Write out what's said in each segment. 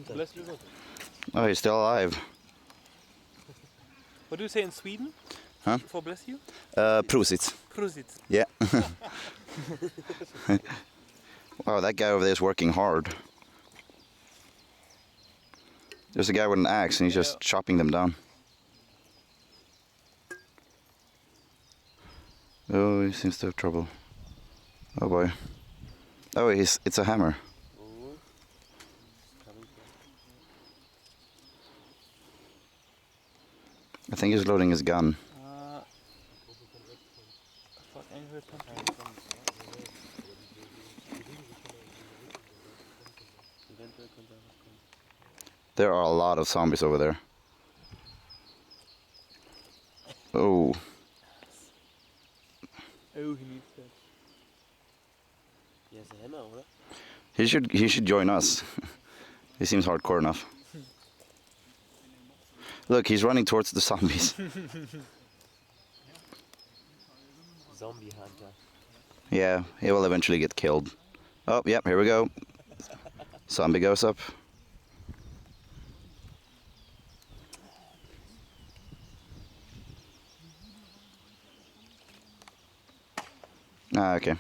Bless you. Oh, he's still alive. What do you say in Sweden? Huh? For bless you? Prosit. Prosit. Yeah. Wow, that guy over there is working hard. There's a guy with an axe and he's just chopping them down. Oh, he seems to have trouble. Oh boy. Oh, it's a hammer. I think he's loading his gun. There are a lot of zombies over there. Oh. Oh, he needs that. He has a hammer, oder? He should join us. He seems hardcore enough. Look, he's running towards the zombies. Zombie hunter. Yeah, he will eventually get killed. Oh, yep, here we go. Zombie goes up. Ah, okay.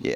Yeah.